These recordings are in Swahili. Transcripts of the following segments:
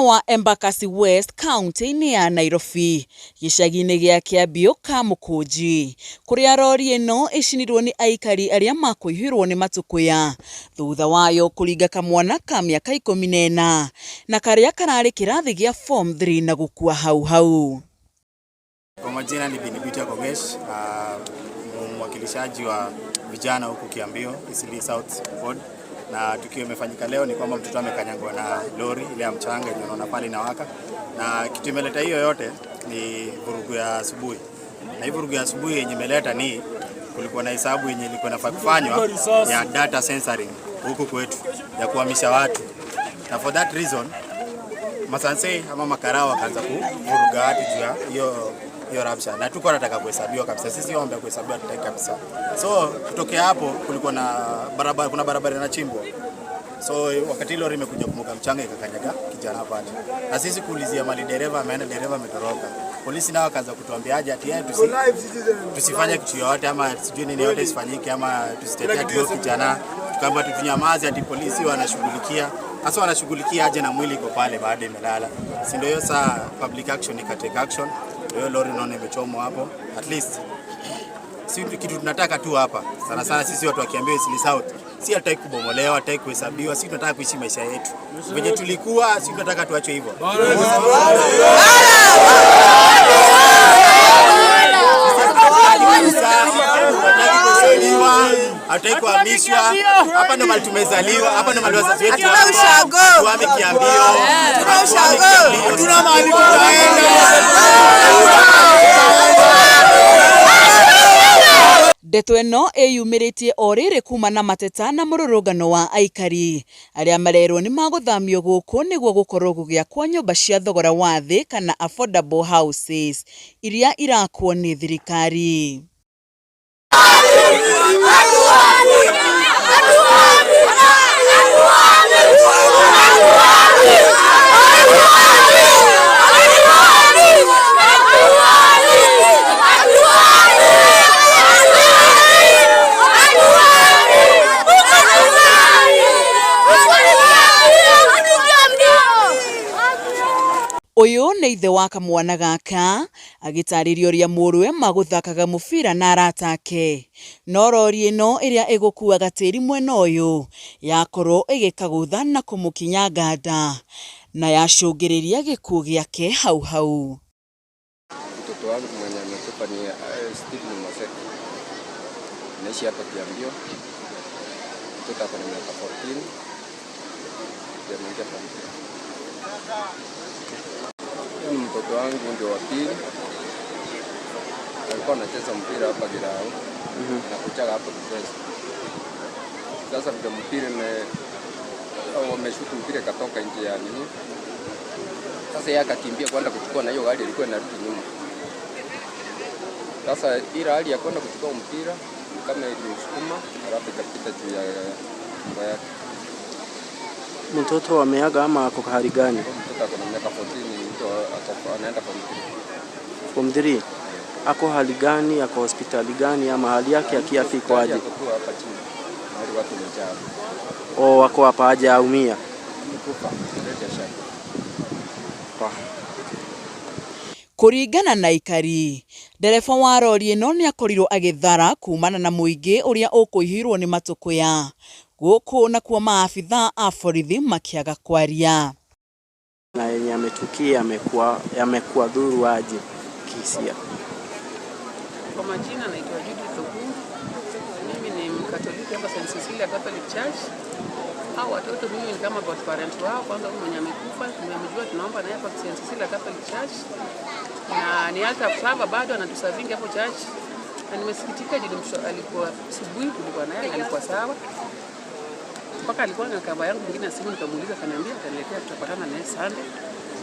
wa Embakasi West County ya Nairobi, gicagi-inĩ gĩa Kĩambio Kamũkũnji, kũrĩa rori ĩno ĩcinirwo nĩ aikari arĩa makũihũrwo nĩ matũkũya thutha wayo kũringa kamwana ka mĩaka 14 na karĩa kararĩ kĩrathi gĩa form 3 na gũkua hau. Kwa majina ni Binibitia Kogesh, mwakilishaji wa vijana huku Kiambio, Eastleigh South Ward. Na tukio imefanyika leo ni kwamba mtoto amekanyangwa na lori ile ya mchanga yenye unaona pale inawaka. Na kitu imeleta hiyo yote ni vurugu ya asubuhi. Na hii vurugu ya asubuhi yenye imeleta ni kulikuwa na hesabu yenye ilikuwa inafaa kufanywa ya data censoring huku kwetu ya kuhamisha watu. Na for that reason masanse ama makarao wakaanza kuvuruga watu juu ya hiyo rabsha. Na tuko nataka kuhesabiwa kabisa. Sisi waomba kuhesabiwa tutaki kabisa. So kutokea hapo kulikuwa na barabara, kuna barabara na chimbo. So wakati lori imekuja kumwaga mchanga ikakanyaga kijana pale. Na sisi kuulizia mali dereva ameenda, dereva ametoroka. Polisi nao wakaanza kutuambia aje ati tusifanye kitu yote ama sijui nini yote isifanyike ama tusitetea kitu kijana. Tukaamba tunyamaze ati polisi wanashughulikia. Hasa wanashughulikia aje na mwili iko pale baada imelala. Si ndio hiyo saa public action ikatake action. Hiyo lori naona imechomwa hapo. At least si kitu tunataka tu hapa. Sana sana sisi watu wa Kiambio Eastleigh South. Si hataki kubomolewa, hataki kuhesabiwa, sisi tunataka kuishi maisha yetu. Venye tulikuwa, sisi tunataka tuachwe hivyo. Hataki kuhamishwa. Hapa ndo mahali tumezaliwa, hapa ndo mahali wazazi wetu tuame Kiambio. Hatuna mahali tutaenda. Ndeto ĩno ĩyumĩrĩtie orĩrĩ kuma na mateta na mũrũrũngano wa aikari arĩa marerwo nĩ magũthamio gũkũ nĩguo gũkorwo gũgĩakwo nyũmba cia thogora wa thĩ kana affordable houses iria irakwo nĩ thirikari. Uyu nĩ ithe wa kamwana gaka agĩtarĩria ũrĩa mũrũwe magũthakaga mũbira na arata ake. No rori ĩno ĩrĩa ĩgũkuaga tĩri mwena ũyũ yakorwo ĩgĩkagũtha na kũmũkinya nganda na yacũngĩrĩria gĩkuũ gĩake hau. Mtoto wangu mwenye amekufa ni Stephen Maseko. Anaishi hapa Kiambio. Mtoto ako na miaka 14. Ameingia familia. Mtoto wangu ndio wa pili. Alikuwa anacheza mpira hapa Girao. Na kuchaga hapo kucheza. Sasa ndio mpira wameshutu mpira katoka nje ya nini. Sasa yeye akakimbia kwenda kuchukua na hiyo gari ilikuwa inarudi nyuma. Sasa ile hali ya kwenda kuchukua mpira kama ilimsukuma alafu ikapita juu ya nyumba yake. Mtoto ameaga ama ako hali gani? Mtoto ako na miaka 14 ndio anaenda form 3. Ako hali gani? Ako hospitali gani ama hali yake ya kiafya iko aje? Ako hapa chini. Hali watu wamejaa. Oh, wako hapa aje aumia? Kufa. Ndio shaka. Kũringana na aikari, ndereba wa rori ĩno nĩ akorirwo agĩthara kumana na mũingĩ ũrĩa ũkũihũrwo nĩ matũkũya gũkũ na kuo maabitha a borithi makĩaga kwaria. Na yenye ametukia yamekuwa dhuru aje kisia? Kwa majina naitwa Judith Okungu. Mimi ni Mkatoliki hapa St. Cecilia Catholic Church. Hao watoto mimi ni kama godparent wao. Kwanza huyu mwenye amekufa tumemjua, tunaomba naye hapa St. Cecilia Catholic Church. Na ni hata Flava bado anatusavingi hapo church. Na nimesikitika alikuwa asubuhi kulikuwa naye alikuwa sawa. Mpaka alikuwa na kamba yangu mwingine simu nikamuuliza kaniambia ataniletea tutapatana naye Sunday.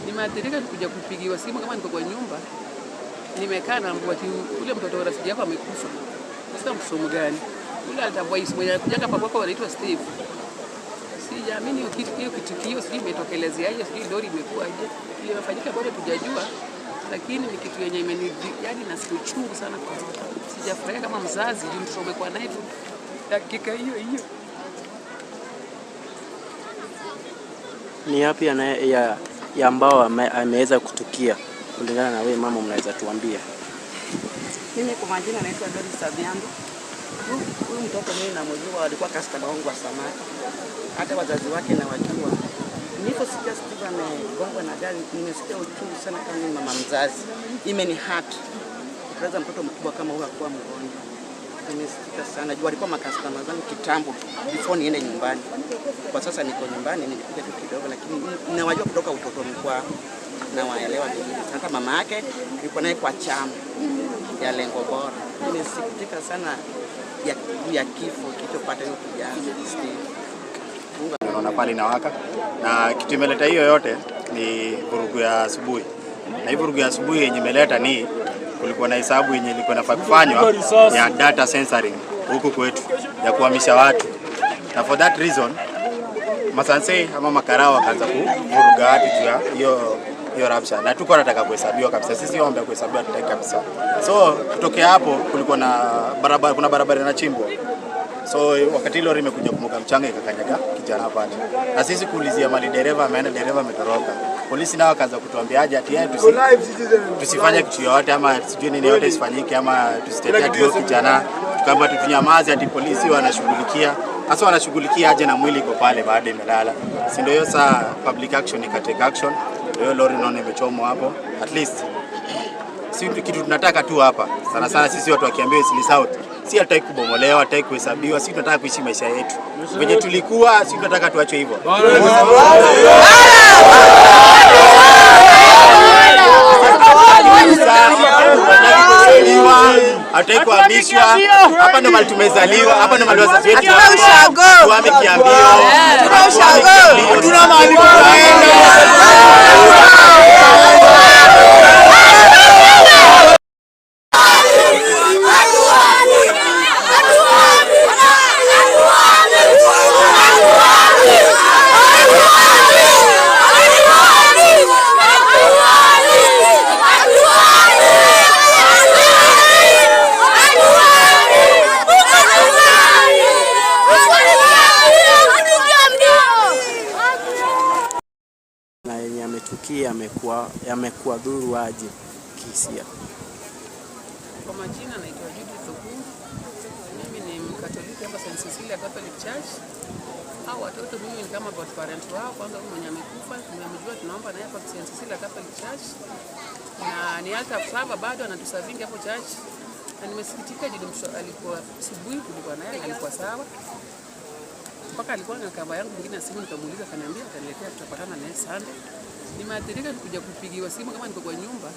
Nimeathirika nikuja kupigiwa simu kama niko kwa nyumba. Nimekaa na mbwa ule mtoto wa rafiki yako amekufa. Sasa msomo gani? Ule alitambua hizo mwenye kujaga papo kwa anaitwa Steve. Sijaamini hiyo kitu sijui imetokelezea sijui lori imekuwa aje. Ile imefanyika bado tujajua. Lakini ni kitu yenye yani nasikia uchungu sana kwa roho. Sijafurahia kama mzazi juu mtoto umekuwa naye dakika hiyo. Ni yapi ya ambao ameweza kutukia, kulingana na wewe mama, mnaweza tuambia? Mimi kwa majina naitwa Doris Adhiambo. Huyu mtoto mimi namjua, alikuwa customer wangu wa samaki. Hata wazazi wake na wajua. Niliposikia Steve amegongwa na gari, nimesikia uchungu sana kama mimi mama mzazi. Imeni hurt. Kupoteza mtoto mkubwa kama huyu akuwa mgonjwa. Nimesikia sana. Jua alikuwa makastoma zangu kitambo before niende nyumbani. Kwa sasa niko nyumbani, nilikuja tu kidogo, lakini ninawajua kutoka utotoni kwao na waelewa vizuri. Hata mama yake alikuwa naye kwa chama ya Lengo Bora. Nimesikitika sana ya kifo kilichopata huyo kijana Steve. Naona pale inawaka na kitu imeleta hiyo yote ni vurugu ya asubuhi. Na hii vurugu ya asubuhi yenye imeleta ni kulikuwa na hesabu yenye ilikuwa inafaa kufanywa ya data censoring huku kwetu ya kuhamisha watu. Na for that reason Masanse ama makarao wakaanza kuvuruga watu juu ya hiyo rabsha. Na tuko nataka kuhesabiwa kabisa. Sisi waomba kuhesabiwa tutaki kabisa. So kutokea hapo kulikuwa na barabara, kuna barabara inachimbwa. So wakati lori imekuja kumwaga mchanga ikakanyaga kijana pale. Na sisi kuulizia mali dereva ameenda, dereva ametoroka. Polisi nao wakaanza kutuambiaje ati tusifanye kitu yote ama sijui nini yote isifanyike ama tusitetea tu kijana. Tukaamba tunyamaze ati polisi wanashughulikia. Hasa wanashughulikia aje na mwili iko pale baada imelala. Si ndio hiyo saa public action ikatake action. Hiyo lori naona imechomwa hapo. At least si kitu tunataka tu hapa. Sana sana sisi watu wakiambiwa Isili South, si hataki kubomolewa, hataki kuhesabiwa, si tunataka kuishi maisha yetu. Venye tulikuwa, si tunataka tuachwe hivyo. Hataki kuhamishwa. Hapa ndo mahali tumezaliwa, hapa ndo mahali wazazi wetu wamekiambia. Tuna mahali kuenda. Na yenye ametukia yamekuwa dhuru aje kihisia? Kwa majina naitwa Judith Thukungu. Mimi ni Mkatoliki hapa St. Cecilia Catholic Church. Hao watoto mimi ni kama godparent wao. Kwanza huyu mwenye amekufa tumemjua, tunaomba naye hapa St. Cecilia Catholic Church. Na ni altar server bado anatuservingi hapo church. Na nimesikitika juu alikuwa asubuhi kulikuwa naye alikuwa sawa. Mpaka alikuwa na kamba yangu nyingine simu, nikamuuliza kaniambia ataniletea, tutapatana naye Sunday. Nimeathirika nikuja kupigiwa simu kama niko kwa nyumba.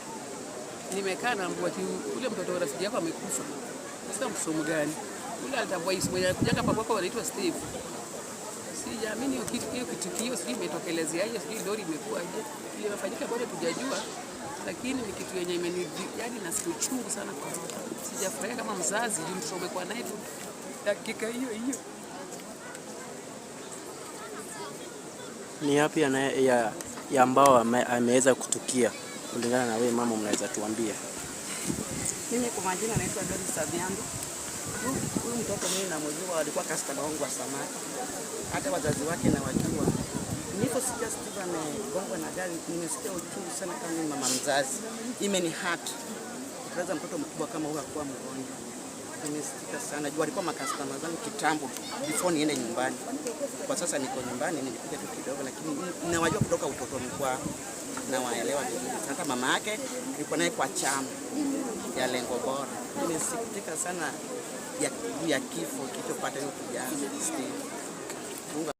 Nimekaa na mbwa ule mtoto wa rafiki yako amekufa. Sasa msomo gani? Ule alitambua Yesu mwenye alikuja hapa kwako anaitwa Steve. Sijaamini hiyo kitu sijui imetokelezea aje, sijui lori imekuwa aje. Ile imefanyika bado tujajua, lakini ni kitu yenye yaani nasikia uchungu sana kwa roho. Sijafurahia kama mzazi msome kwa naye dakika hiyo. Ni yapi ya ambao ameweza kutukia, kulingana na wewe mama, mnaweza tuambia? Mimi kwa majina naitwa Doris Adhiambo. Huyu mtoto mimi namjua, alikuwa customer wangu wa samaki. Hata wazazi wake na wajua. Niliposikia Steve amegongwa na gari, nimesikia uchungu sana kama mimi mama mzazi. Imeni hurt. Kupoteza mtoto mkubwa kama huyu akuwa mgonjwa. Nimesikitika sana. Jua alikuwa makastoma zangu kitambo before niende nyumbani. Kwa sasa niko nyumbani, nilikuja tu kidogo, lakini ninawajua kutoka utotoni kwao na waelewa vizuri. Hata mama yake alikuwa naye kwa chama ya Lengo Bora. Nimesikitika sana ya kifo kilichopata huyo kijana Steve.